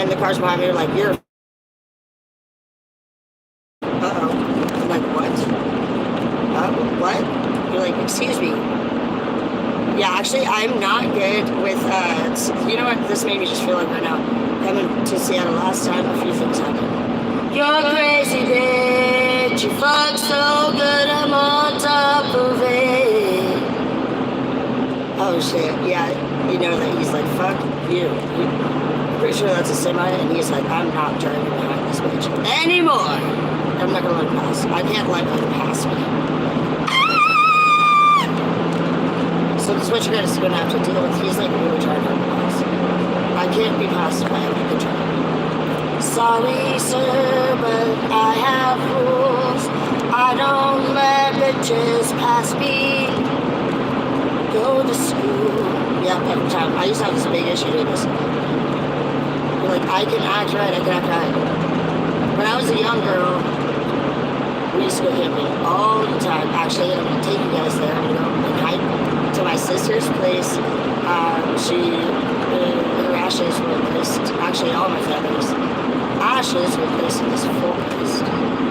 and the cars behind me are like, you're uh-oh. I'm like, what? What? You're like, excuse me. Yeah, actually, I'm not good with, you know what, this made me just feel like right now, coming to Seattle last time, a few things happened. You're crazy, bitch, you fuck so good, I'm on top of it. Oh, shit, yeah, you know that he's like, fuck you. Pretty sure that's a semi, and he's like, I'm not driving behind this bitch anymore. I'm not gonna let him pass. I can't let him pass me. So this is what you're gonna have to deal with. He's like really trying to pass. I can't be passed by him. I can try. Sorry, sir, but I have rules. I don't let bitches pass me. Go to school. Yeah, every time. I used to have this big issue with this. Like, I can act right, I can act right. When I was a young girl, we used to go camping all the time. Actually, I'm gonna take you guys there. I'm gonna go hike to my sister's place. Her ashes were placed, actually all my family's ashes were placed in this forest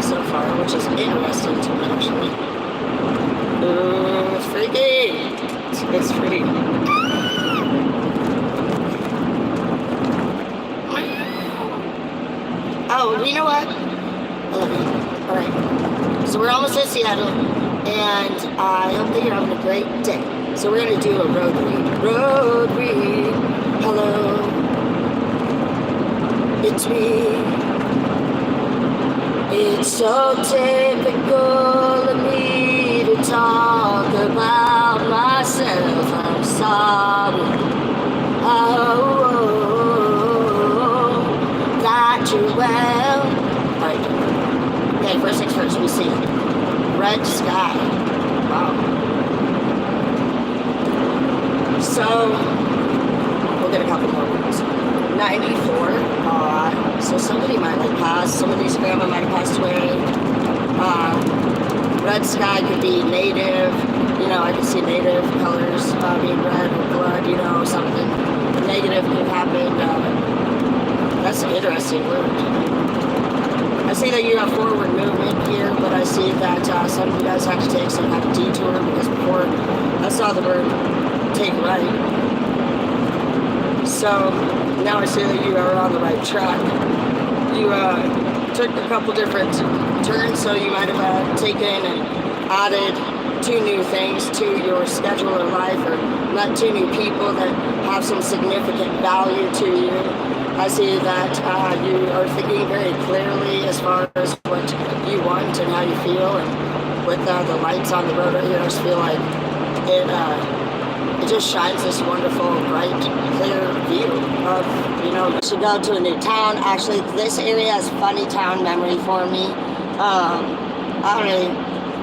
so far, which is interesting to me, actually. Ooh, it's freaky. It's freaky. Oh, you know what? I love you. Alright. So we're almost in Seattle, and I hope that you're having a great day. So we're going to do a road read. Road read. Hello. It's me. It's so typical of me to talk about myself. I'm sorry. That you well. Alright. Okay, first things first, we see red sky. Wow. So, we'll get a couple more words. 94. So somebody might like pass. Somebody's grandma might have passed away. Red sky could be native. You know, I can see native colors being red or blood. You know, something negative could happen. That's an interesting word. I see that you have forward movement here, but I see that some of you guys have to take some kind of detour because before I saw the word take right. So now I see that you are on the right track. You took a couple different turns, so you might have taken and added 2 new things to your schedule or life, or met 2 new people that have some significant value to you. I see that you are thinking very clearly as far as what you want and how you feel, and with the lights on the road right here, I just feel like it just shines this wonderful, bright, clear view of, you know, you should go to a new town. Actually, this area has funny town memory for me.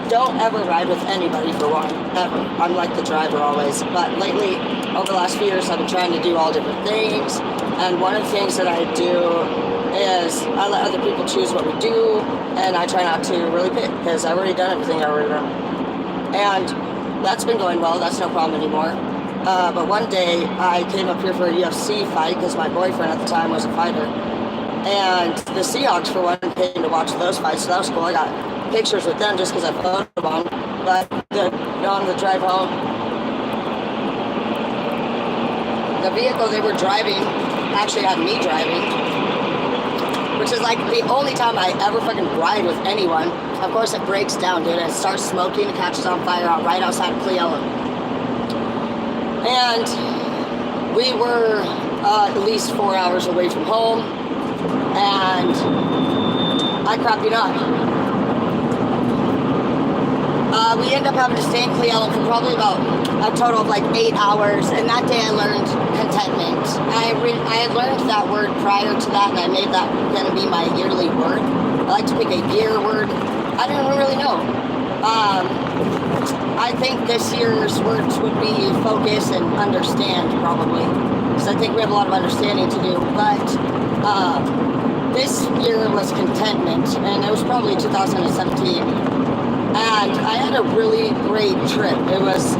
Don't ever ride with anybody for one, ever. I'm like the driver always. But lately, over the last few years, I've been trying to do all different things. And one of the things that I do is I let other people choose what we do, and I try not to really pick, because I've already done everything I already done. And that's been going well, that's no problem anymore. But one day, I came up here for a UFC fight, because my boyfriend at the time was a fighter. And the Seahawks, for one, came to watch those fights, so that was cool. I got pictures with them just because I photographed them. But on the drive home, the vehicle they were driving actually had me driving, which is like the only time I ever fucking ride with anyone. Of course, it breaks down, dude. It starts smoking, it catches on fire out right outside of Cleveland. And we were at least 4 hours away from home, and I crap you not. We ended up having to stay in Cle Elum for probably about a total of like 8 hours, and that day I learned contentment. I had learned that word prior to that, and I made that going to be my yearly word. I like to pick a year word. I didn't really know. I think this year's words would be focus and understand, probably, because I think we have a lot of understanding to do, but this year was contentment, and it was probably 2017. And I had a really great trip. It was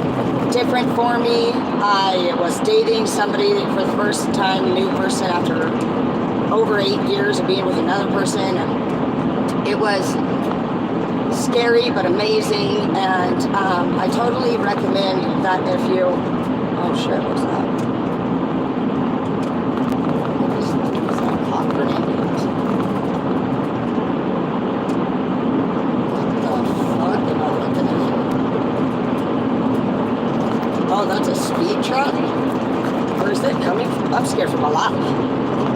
different for me. I was dating somebody for the first time, a new person, after over or 8 years of being with another person, and it was scary but amazing. And I totally recommend that if you, oh shit, what's that? What is that hot grenade? What the fuck am I looking at? Oh, that's a speed truck? Where is it coming from? I'm scared for my life.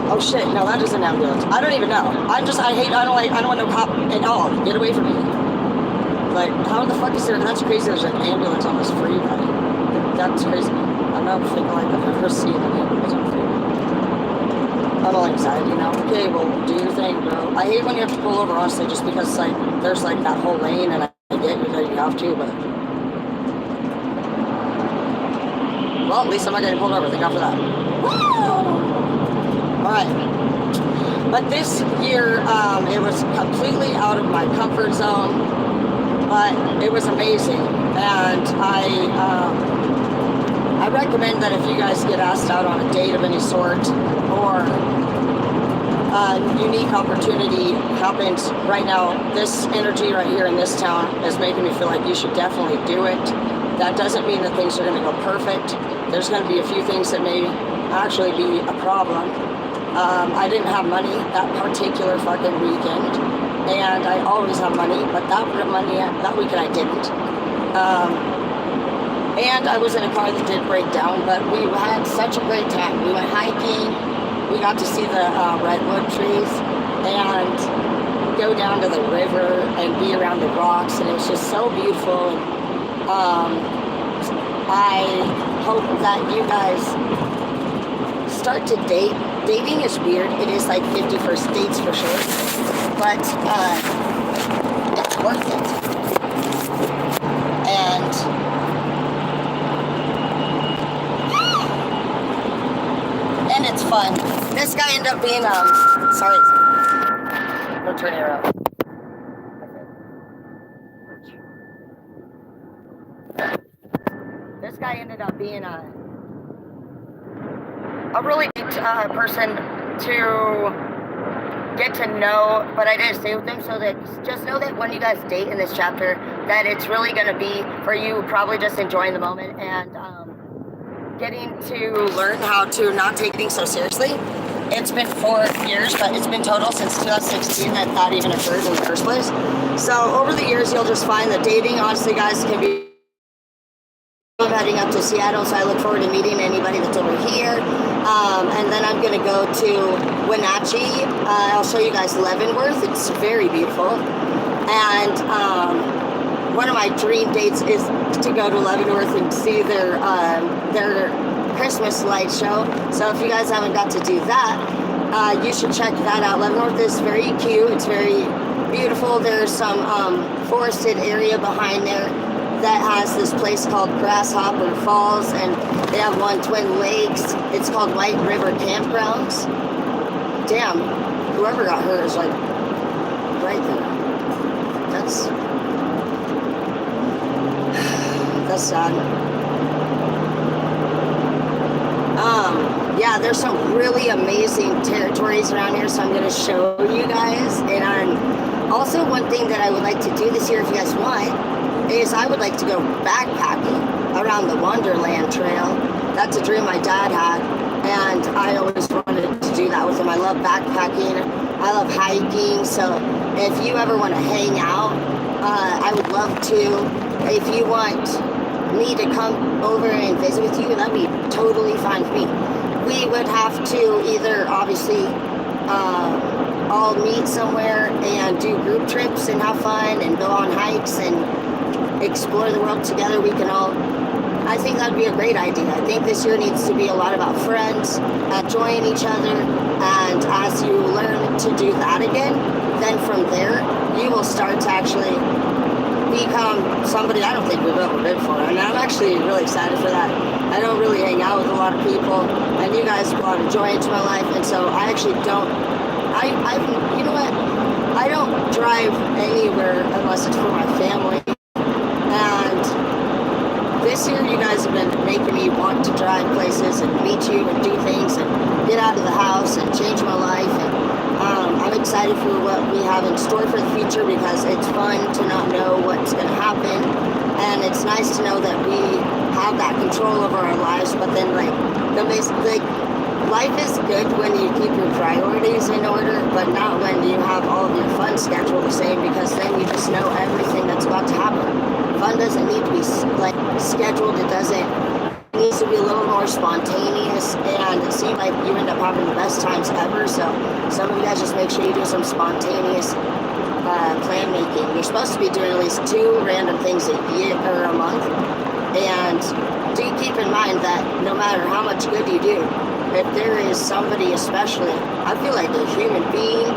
Oh shit, no, that is an ambulance. I don't even know. I don't want no cop at all. Get away from me. Like, how the fuck is there? That's crazy. There's an ambulance on this freeway. That's crazy. I'm not thinking like I've never seen an ambulance on the freeway. I'm all anxiety now. Okay, well, do your thing, bro. I hate when you have to pull over, honestly, just because, like, there's, like, that whole lane, and I get you that you have to, but... Well, at least I'm not getting pulled over. Thank God for that. Alright. But this year, it was completely out of my comfort zone. But it was amazing, and I recommend that if you guys get asked out on a date of any sort, or a unique opportunity happens right now, this energy right here in this town is making me feel like you should definitely do it. That doesn't mean that things are going to go perfect. There's going to be a few things that may actually be a problem. I didn't have money that particular fucking weekend. And I always have money, but that weekend I didn't. And I was in a car that did break down, but we had such a great time. We went hiking, we got to see the redwood trees, and go down to the river and be around the rocks, and it was just so beautiful. And I hope that you guys start to date. Dating is weird. It is like 50 first dates for sure. But it's worth it. And it's fun. This guy ended up being sorry. Go turn it around. This guy ended up being a really good person to get to know, but I didn't stay with them, so that just know that when you guys date in this chapter, that it's really going to be for you probably just enjoying the moment and getting to learn how to not take things so seriously. It's been 4 years, but it's been total since 2016 that even occurred in the first place. So over the years, you'll just find that dating, honestly, guys, can be... I'm heading up to Seattle, so I look forward to meeting anybody that's over here. And then I'm going to go to Wenatchee. I'll show you guys Leavenworth. It's very beautiful. And one of my dream dates is to go to Leavenworth and see their Christmas light show. So if you guys haven't got to do that, you should check that out. Leavenworth is very cute. It's very beautiful. There's some forested area behind there that has this place called Grasshopper Falls, and they have Twin Lakes. It's called White River Campgrounds. Damn, whoever got hurt is like right there. That's sad. Yeah, there's some really amazing territories around here, so I'm going to show you guys. And also one thing that I would like to do this year, if you guys want, is I would like to go backpacking around the Wonderland Trail. That's a dream my dad had, and I always wanted to do that with him. I love backpacking. I love hiking, so if you ever want to hang out, I would love to. If you want me to come over and visit with you, that'd be totally fine with me. We would have to either, obviously, all meet somewhere and do group trips and have fun and go on hikes and explore the world together. We can all, I think that'd be a great idea. I think this year needs to be a lot about friends, enjoying each other, and as you learn to do that again, then from there, you will start to actually become somebody I don't think we've ever been before. And I'm actually really excited for that. I don't really hang out with a lot of people, and you guys brought a joy into my life, and so I actually don't, you know what, I don't drive anywhere unless it's for my family. And this year you guys have been making me want to drive places and meet you and do things and get out of the house and change my life. And excited for what we have in store for the future, because it's fun to not know what's going to happen, and it's nice to know that we have that control over our lives. But then life is good when you keep your priorities in order, but not when you have all of your fun scheduled the same, because then you just know everything that's about to happen. Fun doesn't need to be scheduled. It needs to be a little more spontaneous, and it seems like you end up having the best times ever. So some of you guys, just make sure you do some spontaneous plan making. You're supposed to be doing at least 2 random things a year or a month, and do keep in mind that no matter how much good you do, if there is somebody, especially, I feel like a human being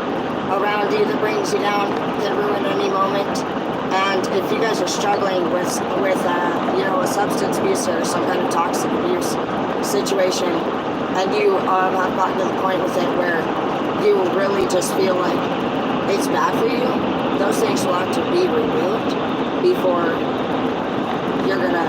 around you that brings you down, can ruin any moment. And if you guys are struggling with a substance abuse or some kind of toxic abuse situation, and you have gotten to the point with it where you really just feel like it's bad for you, those things will have to be removed before you're gonna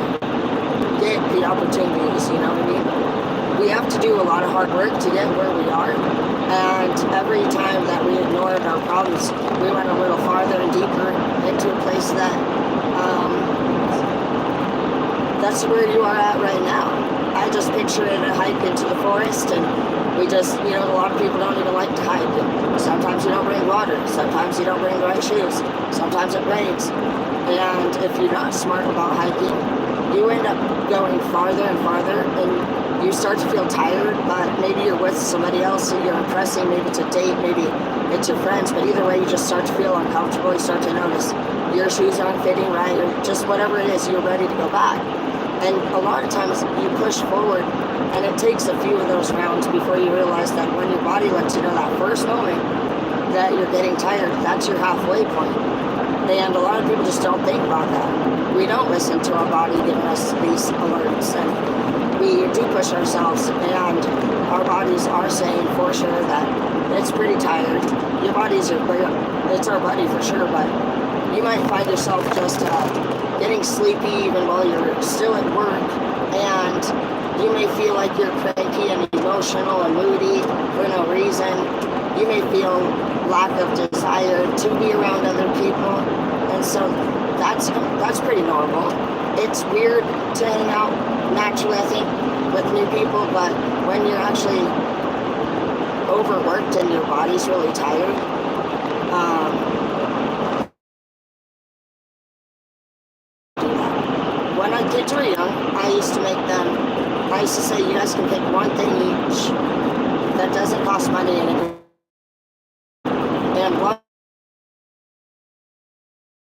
get the opportunities, you know what I mean? We have to do a lot of hard work to get where we are, and every time that we ignored our problems, we went a little farther and deeper into a place that that's where you are at right now. I just picture it a hike into the forest, and we just, a lot of people don't even like to hike. And sometimes you don't bring water, sometimes you don't bring the right shoes, sometimes it rains, and if you're not smart about hiking, you end up going farther and farther, and you start to feel tired. But maybe you're with somebody else and you're impressing, maybe it's a date, maybe it's your friends, but either way you just start to feel uncomfortable. You start to notice your shoes aren't fitting right, or just whatever it is, you're ready to go back. And a lot of times you push forward, and it takes a few of those rounds before you realize that when your body lets you know that first moment that you're getting tired, that's your halfway point. And a lot of people just don't think about that. We don't listen to our body giving us these alerts, and we do push ourselves, and our bodies are saying for sure that it's pretty tired. Your body's it's our buddy for sure, but you might find yourself just getting sleepy even while you're still at work, and you may feel like you're cranky and emotional and moody for no reason. You may feel lack of desire to be around other people, and so that's pretty normal. It's weird to hang out naturally, I think, with new people, but when you're actually overworked and your body's really tired, when our kids were young, I used to say, you guys can pick one thing each that doesn't cost money, and one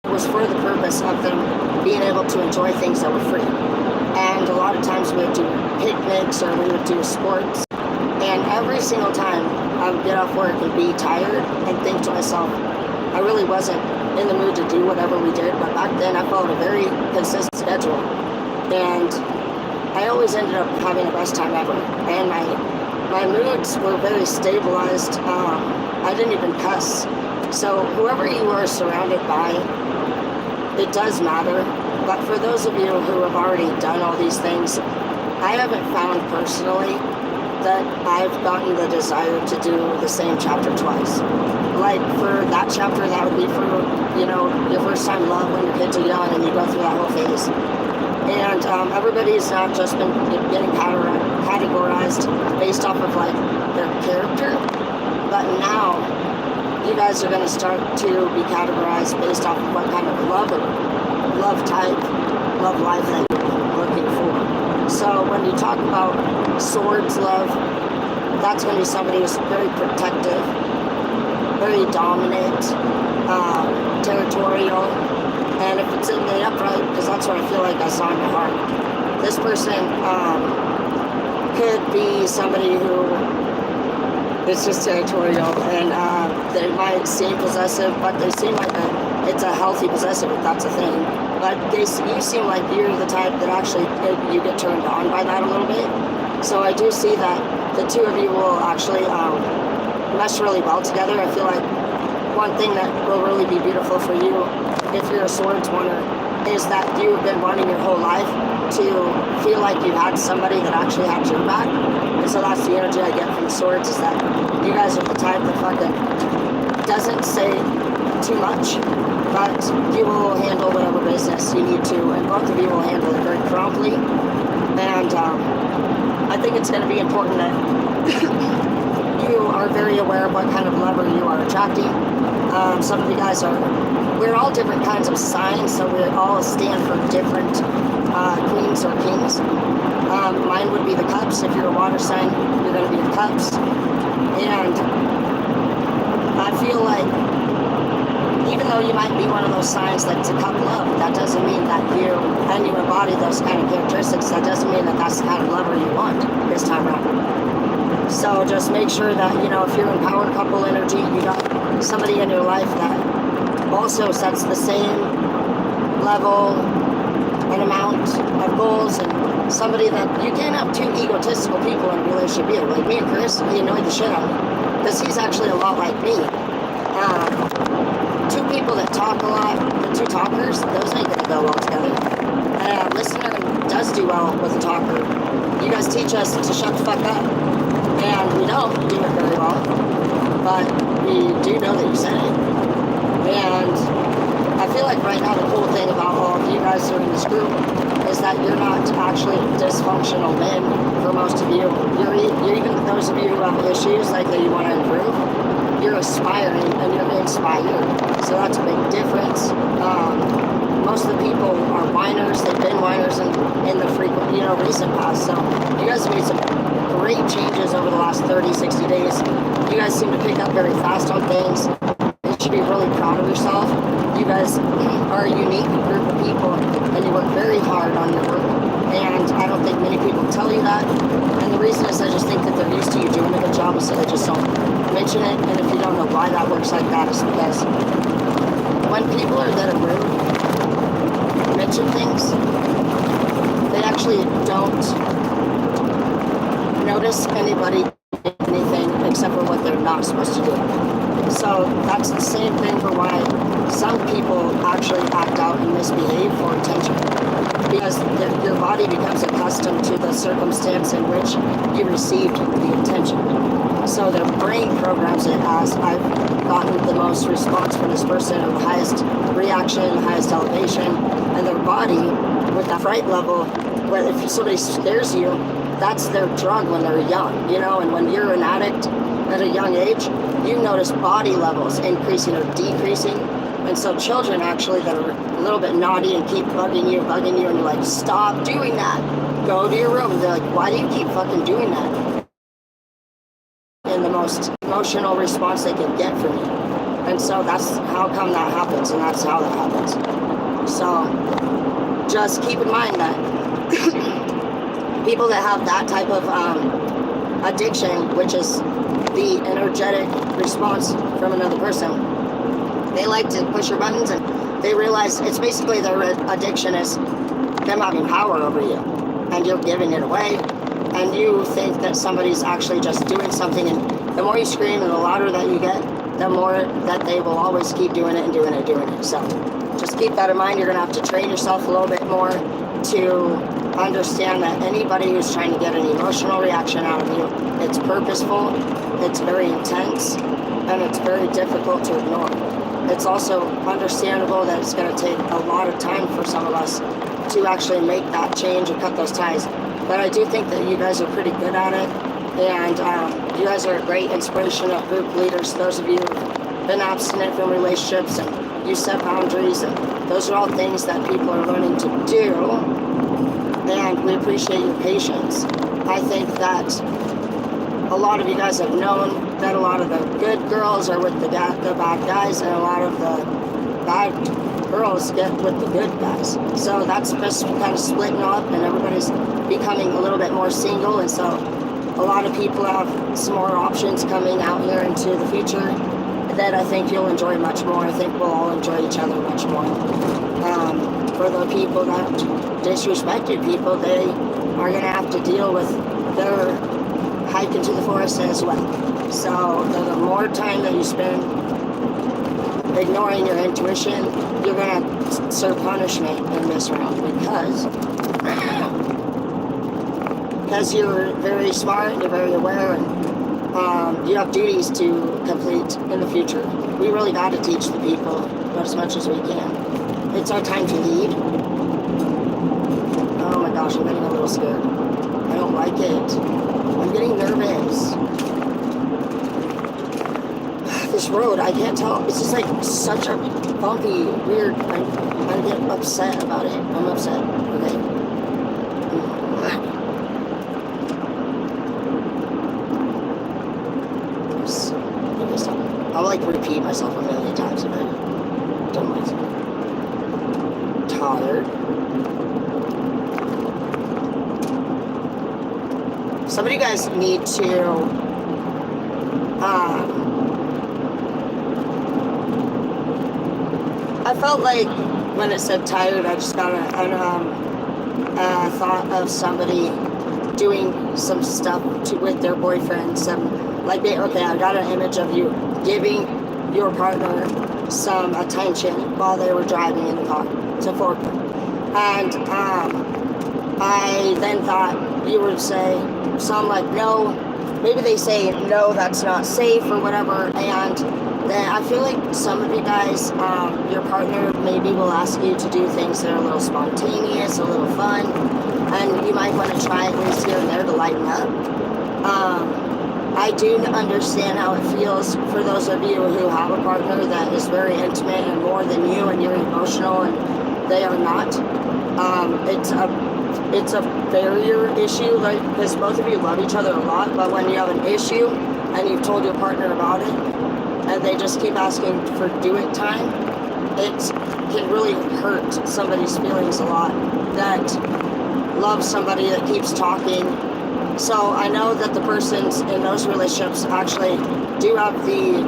was for the purpose of them being able to enjoy things that were free. And a lot of times we would do picnics or we would do sports, and every single time I would get off work and be tired and think to myself, I really wasn't in the mood to do whatever we did, but back then I followed a very consistent schedule, and I always ended up having the best time ever, and my moods were very stabilized. I didn't even cuss. So whoever you are surrounded by, it does matter. But for those of you who have already done all these things, I haven't found personally that I've gotten the desire to do the same chapter twice. Like for that chapter, that would be for, your first time love when your kids are young and you go through that whole phase. And everybody's not just been getting categorized based off of like their character, but now you guys are going to start to be categorized based off of what kind of love type, love life that you're looking for. So when you talk about swords love, that's going to be somebody who's very protective, very dominant, territorial, and if it's in the upright, because that's what I feel like I saw in my heart, this person could be somebody who is just territorial, and they might seem possessive, but they seem like it's a healthy possessive, if that's a thing. But you seem like you're the type that actually you get turned on by that a little bit. So I do see that the two of you will actually mesh really well together. I feel like one thing that will really be beautiful for you, if you're a swords winner, is that you've been wanting your whole life to feel like you had somebody that actually had your back. And so that's the energy I get from the swords, is that you guys are the type that fucking doesn't say too much, but you will handle whatever business you need to, and both of you will handle it very promptly. And I think it's going to be important that you are very aware of what kind of lover you are attracting. Some of you guys we're all different kinds of signs, so we all stand for different queens or kings. Mine would be the cups. If you're a water sign, you're going to be the cups. And I feel like even though you might be one of those signs that's a cup love, that doesn't mean that you embody those kind of characteristics. That doesn't mean that that's the kind of lover you want this time around. So just make sure that, if you're in power couple energy, you got somebody in your life that also sets the same level and amount of goals, and somebody that you can't have two egotistical people in a relationship either. Like me and Chris, he annoyed the shit out of me because he's actually a lot like me. Two people that talk a lot, the two talkers, those ain't gonna go well together. A listener does do well with a talker. You guys teach us to shut the fuck up, and we don't do it very well, but we do know that you said it. And I feel like right now the cool thing about all of you guys who are in this group is that you're not actually dysfunctional men for most of you. You're even those of you who have issues like that you want to improve, you're aspiring and you're inspired. So that's a big difference. Most of the people are whiners. They've been whiners in the frequent, recent past. So you guys have made some great changes over the last 30, 60 days. You guys seem to pick up very fast on things. You should be really proud of yourself. You guys are a unique group of people, and you work very hard on your work. And I don't think many people tell you that. And the reason is I just think that they're used to you doing a good job, so they just don't mention it. And if you don't know why that works like that, it's because when people are that are rude, mention things, they actually don't notice anybody anything except for what they're not supposed to do. So that's the same thing for why some people actually act out and misbehave for attention, because your body becomes accustomed to the circumstance in which you received the attention. So their brain programs it as, I've gotten the most response from this person, or the highest reaction, the highest elevation, and their body, with that fright level, where if somebody scares you, that's their drug when they're young, and when you're an addict at a young age, you notice body levels increasing or decreasing. And so children actually that are a little bit naughty and keep bugging you, and you're like, stop doing that. Go to your room. And they're like, why do you keep fucking doing that? And the most emotional response they can get from you. And so that's how come that happens, and that's how that happens. So just keep in mind that people that have that type of addiction, which is the energetic response from another person, they like to push your buttons, and they realize it's basically their addiction is them having power over you, and you're giving it away, and you think that somebody's actually just doing something, and the more you scream and the louder that you get, the more that they will always keep doing it and doing it and doing it. So just keep that in mind. You're going to have to train yourself a little bit more to understand that anybody who's trying to get an emotional reaction out of you, it's purposeful, it's very intense, and it's very difficult to ignore. It's also understandable that it's going to take a lot of time for some of us to actually make that change and cut those ties. But I do think that you guys are pretty good at it, and you guys are a great inspiration of group leaders. Those of you who've been abstinent from relationships and you set boundaries, and those are all things that people are learning to do, and we appreciate your patience. I think that a lot of you guys have known that a lot of the good girls are with the bad guys, and a lot of the bad girls get with the good guys. So that's just kind of splitting up, and everybody's becoming a little bit more single, and so a lot of people have some more options coming out here into the future that I think you'll enjoy much more. I think we'll all enjoy each other much more. For the people that disrespected people, they are going to have to deal with their hike into the forest as well. So the more time that you spend ignoring your intuition, you're going to serve punishment in this round, because you're very smart, you're very aware, and you have duties to complete in the future. We really got to teach the people as much as we can. It's our time to lead. Oh my gosh, I'm getting a little scared. I don't like it. I'm getting nervous. This road, I can't tell. It's just like such a bumpy, weird. I get upset about it. I'm upset. Okay. I'll like repeat myself a million times if I don't like it. Tired. Some of you guys need to I felt like when it said tired, I just got a thought of somebody doing some stuff with their boyfriend. Okay, I got an image of you giving your partner some attention while they were driving in the car to Fort Worth. And I then thought you would say something like, no, maybe they say, no, that's not safe or whatever. And then I feel like some of you guys, your partner maybe will ask you to do things that are a little spontaneous, a little fun, and you might want to try at least here and there to lighten up. I do understand how it feels for those of you who have a partner that is very intimate and more than you, and you're emotional and they are not. It's a barrier issue, like, because both of you love each other a lot, but when you have an issue and you've told your partner about it and they just keep asking for do-it time, it can really hurt somebody's feelings a lot that loves somebody that keeps talking. So I know that the persons in those relationships actually do have the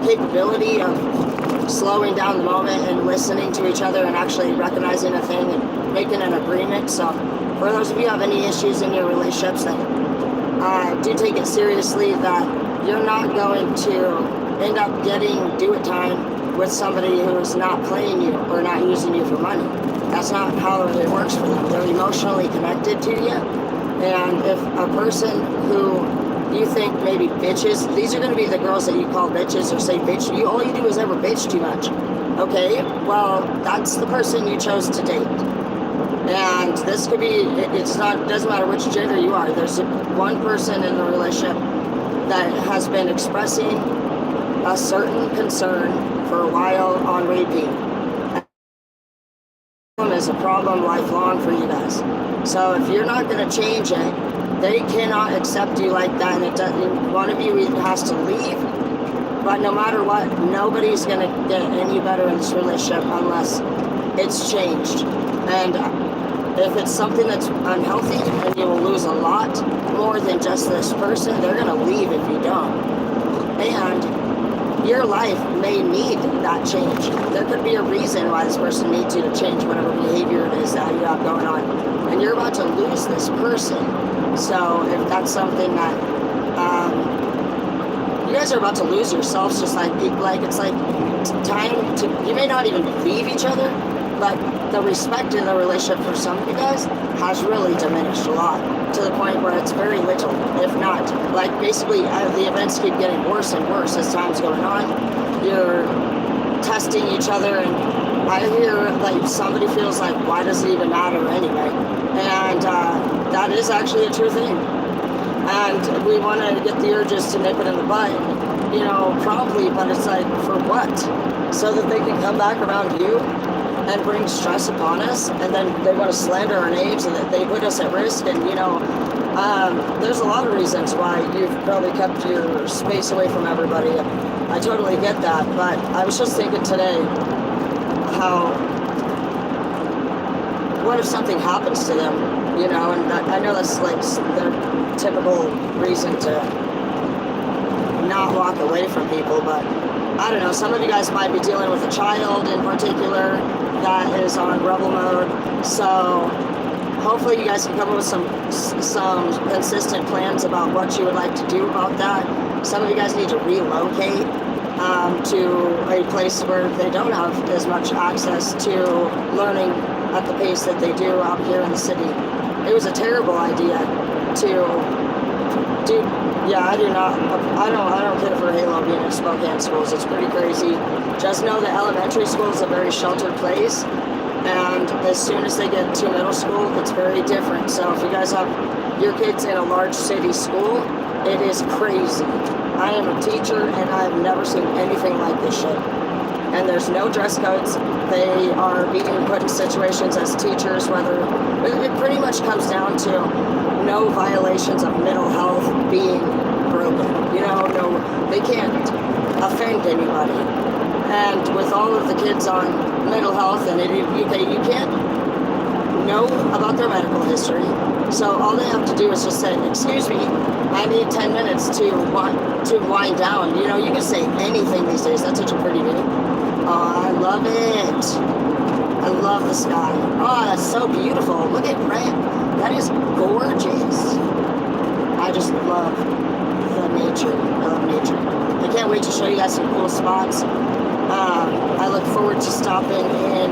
capability of slowing down the moment and listening to each other and actually recognizing a thing and making an agreement. So for those of you who have any issues in your relationships, then do take it seriously that you're not going to end up getting do-it time with somebody who is not playing you or not using you for money. That's not how it works for them. They're emotionally connected to you. And if a person who you think maybe bitches, these are going to be the girls that you call bitches or say bitch, all you do is ever bitch too much. Okay, well, that's the person you chose to date. And this could be, it doesn't matter which gender you are. There's one person in the relationship that has been expressing a certain concern for a while on repeat. Is a problem lifelong for you guys. So if you're not going to change it, they cannot accept you like that, and one of you has to leave. But no matter what, nobody's going to get any better in this relationship unless it's changed. And if it's something that's unhealthy, then you will lose a lot more than just this person. They're going to leave if you don't. And your life may need that change. There could be a reason why this person needs you to change whatever behavior it is that you have going on. And you're about to lose this person. So if that's something that you guys are about to lose yourselves, just like it's like time to, you may not even leave each other, but the respect in the relationship for some of you guys has really diminished a lot, to the point where it's very little, if not, like basically the events keep getting worse and worse as time's going on. You're testing each other, and I hear like somebody feels like, why does it even matter anyway? And that is actually a true thing. And we want to get the urges to nip it in the butt, you know, promptly, but it's like, for what? So that they can come back around you and bring stress upon us, and then they want to slander our names and that they put us at risk. And you know, there's a lot of reasons why you've probably kept your space away from everybody. I totally get that, but I was just thinking today how, what if something happens to them, you know? And I know that's like their typical reason to not walk away from people, but I don't know, some of you guys might be dealing with a child in particular that is on rebel mode. So hopefully you guys can come up with some consistent plans about what you would like to do about that. Some of you guys need to relocate to a place where they don't have as much access to learning at the pace that they do out here in the city. It was a terrible idea to Dude, yeah, I do not. I don't care for Halo being in Spokane schools. It's pretty crazy. Just know that elementary school is a very sheltered place, and as soon as they get to middle school, it's very different. So if you guys have your kids in a large city school, it is crazy. I am a teacher, and I've never seen anything like this shit. And there's no dress codes. They are being put in situations as teachers, whether it pretty much comes down to no violations of mental health being broken. You know, no, they can't offend anybody. And with all of the kids on mental health, and you can't know about their medical history. So all they have to do is just say, "Excuse me, I need 10 minutes to wind down." You know, you can say anything these days. That's such a pretty name. Oh, I love it. I love the sky. Oh, that's so beautiful. Look at red. That is gorgeous. I just love the nature. I love nature. I can't wait to show you guys some cool spots. I look forward to stopping in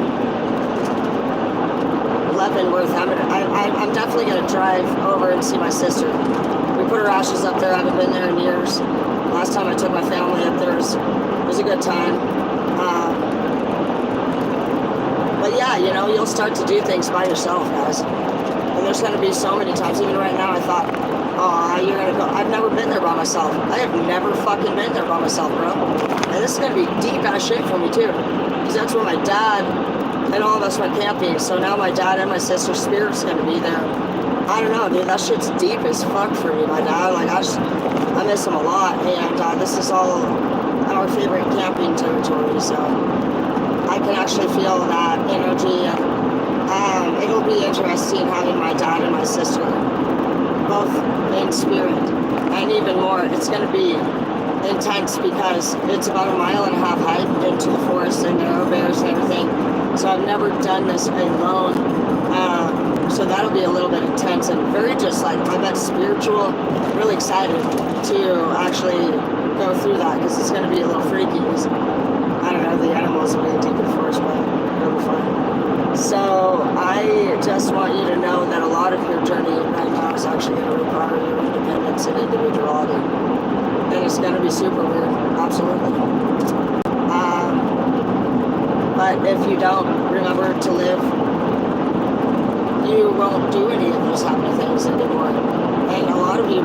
Leavenworth. I'm definitely going to drive over and see my sister. We put her ashes up there. I haven't been there in years. Last time I took my family up there was a good time. But yeah, you know, you'll start to do things by yourself, guys. And there's going to be so many times, even right now, I thought, oh, you're going to go. I've never been there by myself. I have never fucking been there by myself, bro. And this is going to be deep ass shit for me, too. Because that's where my dad and all of us went camping. So now my dad and my sister's spirit's going to be there. I don't know, dude. That shit's deep as fuck for me, my dad. Like, I miss him a lot. And this is all our favorite camping territory, so I can actually feel that energy, and it'll be interesting having my dad and my sister both in spirit, and even more, it's going to be intense because it's about 1.5 mile hike into the forest, and there are bears and everything, so I've never done this alone, so that'll be a little bit intense, and very just like, I bet spiritual, really excited to actually go through that, because it's going to be a little freaky. I don't know, the animals are really deep in the forest, but it'll be fun. So I just want you to know that a lot of your journey right now is actually going to require your independence and individuality, and it's going to be super weird, absolutely. But if you don't remember to live, you won't do any of those happy things anymore. And a lot of you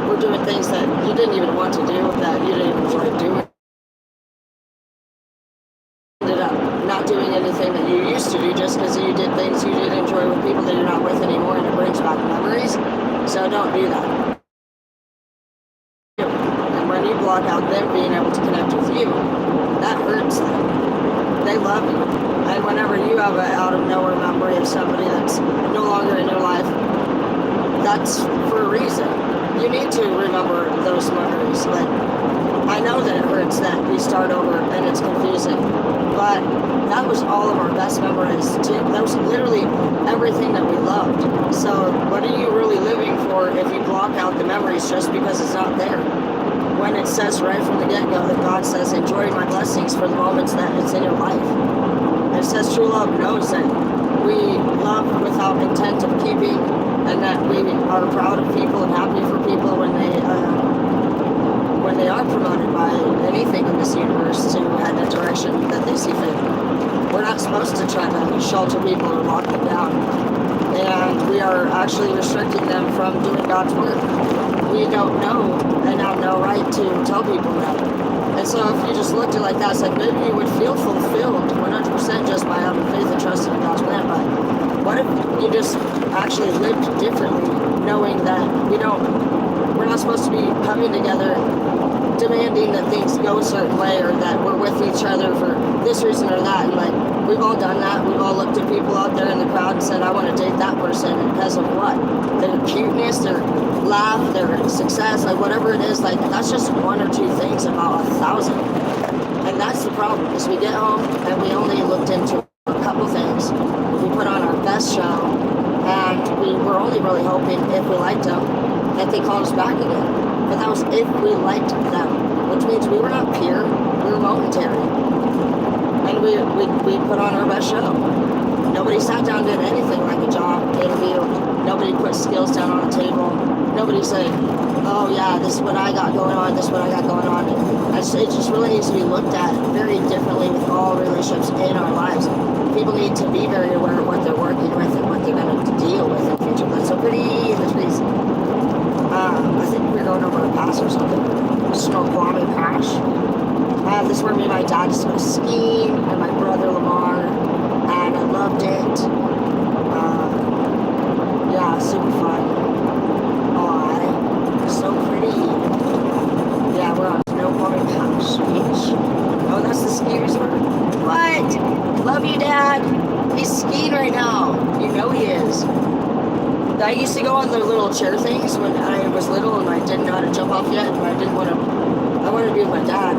were doing things that you didn't even want to do, that you didn't enjoy doing. Ended up not doing anything that you used to do just because you did things you didn't enjoy with people that you're not with anymore, and it brings back memories. So don't do that. And when you block out them being able to connect with you, that hurts them. They love you. And whenever you have an out of nowhere memory of somebody that's no longer in your life, that's for a reason. You need to remember those memories. Like, I know that it hurts that we start over and it's confusing, but that was all of our best memories too. That was literally everything that we loved. So what are you really living for if you block out the memories just because it's not there? When it says right from the get-go that God says, enjoy my blessings for the moments that it's in your life. And it says true love knows that we love without intent of keeping, and that we are proud of people and happy for people when they are promoted by anything in this universe to head in a direction that they see fit. We're not supposed to try to shelter people or lock them down. And we are actually restricting them from doing God's work. We don't know and have no right to tell people that. And so if you just looked at it like that, it's like maybe you would feel fulfilled 100% just by having faith and trust in God's plan. But what if you just actually lived differently, knowing that we're not supposed to be coming together demanding that things go a certain way, or that we're with each other for this reason or that. And like, we've all done that. We've all looked at people out there in the crowd and said, I want to date that person, and because of what? Their cuteness, their laugh, their success, like whatever it is, like that's just one or two things about 1,000. And that's the problem, is we get home and we only looked into a couple things. We put on our best show, and we were only really hoping, if we liked them, that they called us back again. But that was if we liked them, which means we were not pure, we were momentary. And we put on our best show. Nobody sat down and did anything like a job interview. Nobody put skills down on the table. Nobody saying, oh yeah, this is what I got going on, this is what I got going on. It just really needs to be looked at very differently with all relationships in our lives. People need to be very aware of what they're working with and what they're going to deal with in the future. But so pretty in the trees. I think we're going over a pass or something. Snoqualmie Pass. This is where me and my dad used to go skiing, and my brother Lamar, and I loved it. Yeah, super fun. Aw, so pretty. Yeah, we're on Snoqualmie Pass Beach. Oh, that's the ski resort. What? Love you, Dad. He's skiing right now. You know he is. I used to go on the little chair things when I was little and I didn't know how to jump off yet, and I wanted to be with my dad.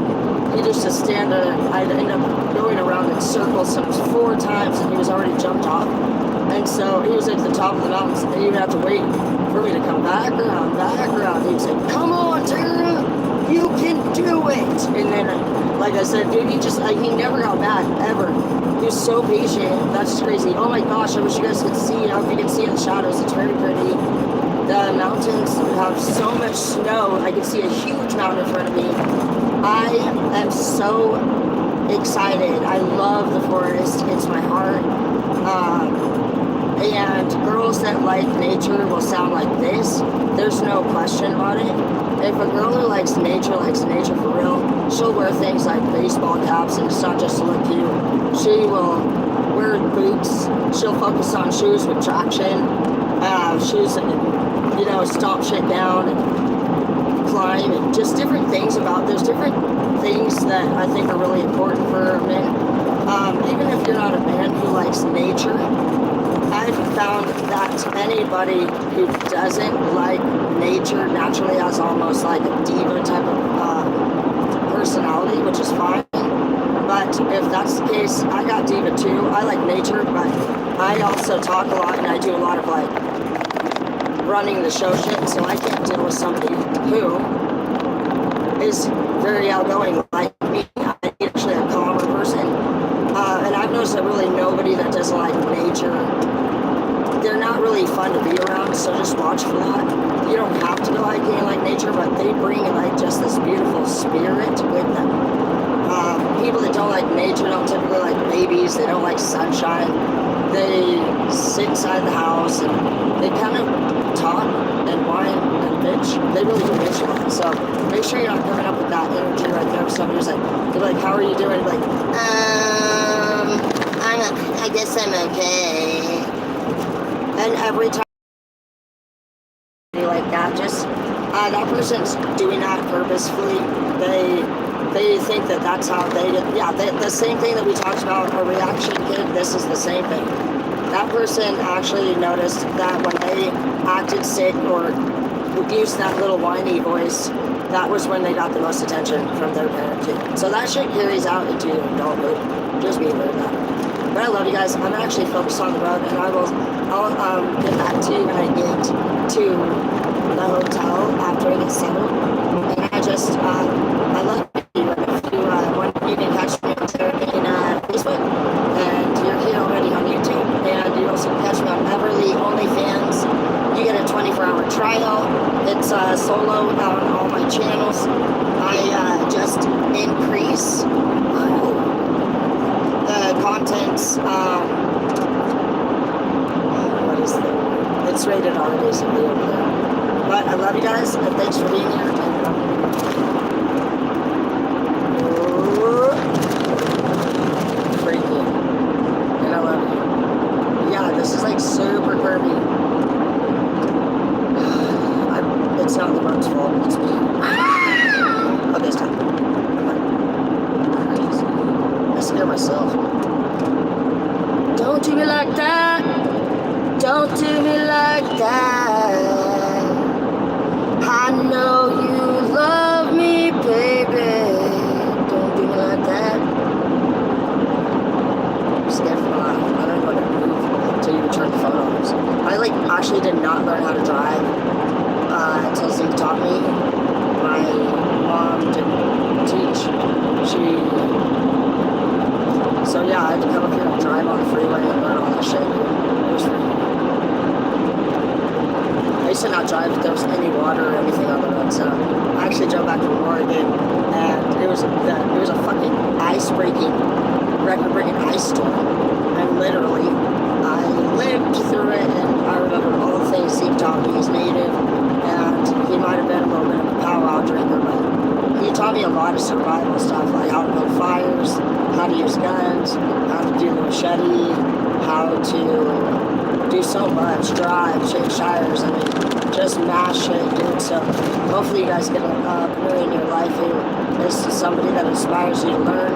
He used to stand there. I'd end up going around in circles sometimes 4 times, and he was already jumped off. And so he was at the top of the mountains, and he would have to wait for me to come back around. He'd say, come on, Tara, you can do it. And then, like I said, dude, he never got mad, ever. He was so patient. That's just crazy. Oh my gosh, I wish you guys could see. I hope you can see in the shadows. It's very pretty. The mountains have so much snow. I can see a huge mountain in front of me. I am so excited. I love the forest. It's my heart. And girls that like nature will sound like this. There's no question about it. If a girl who likes nature for real, she'll wear things like baseball caps, and it's not just to look cute. She will wear boots. She'll focus on shoes with traction. Shoes that, you know, stomp shit down and climb, and just different things there's different things that I think are really important for men. Even if you're not a man who likes nature, I've found that anybody who doesn't like nature naturally has almost like a diva type of personality, which is fine. But if that's the case, I got diva too. I like nature, but I also talk a lot, and I do a lot of like running the show shit, so I can't deal with somebody who is very outgoing like me. I'm actually a calmer person. And I've noticed that really nobody that doesn't like nature, they're not really fun to be around, so just watch for that. You don't have to go hiking and like nature, but they bring like just this beautiful spirit with them. People that don't like nature don't typically like babies, they don't like sunshine. They sit inside the house and they kind of talk and whine and bitch. They really do bitch a lot. So make sure you're not coming up with that energy right there. If somebody's like, they're like, how are you doing? Like, I guess I'm okay. And every time like that, just that person's doing that purposefully. They think that that's how they did. Yeah, the same thing that we talked about, a reaction kid, this is the same thing. That person actually noticed that when they acted sick or used that little whiny voice, that was when they got the most attention from their parent too. So that shit carries out into adulthood. Just be aware of that. But I love you guys. I'm actually focused on the road, and I'll get back to you when I get to the hotel after I get settled. And I love you. If you want, you can catch me on Twitter and Facebook, and you're here already on YouTube, and you also can catch me on Everly OnlyFans. You get a 24-hour trial. It's solo on all my channels. I just increase the contents. What is it? It's rated R basically over there. But I love you guys, and thanks for being here. it was a fucking record-breaking ice storm, and literally, I lived through it, and I remember all the things Zeke taught me. He's native, and he might have been a little bit of a powwow drinker, but he taught me a lot of survival stuff, like how to build fires, how to use guns, how to do the machete, how to do so much, drive, change tires, I mean, just mash shit, dude. So hopefully you guys get a career in your life who is somebody that inspires you to learn,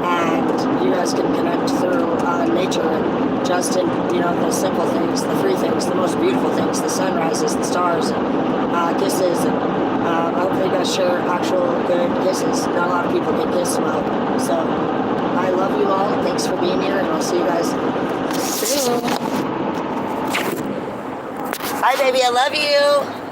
and you guys can connect through nature and just in, you know, the simple things, the free things, the most beautiful things, the sunrises, the stars, and kisses, and I hope you guys share actual good kisses. Not a lot of people get kissed well. So I love you all. Thanks for being here, and I'll see you guys soon. Hi, baby. I love you.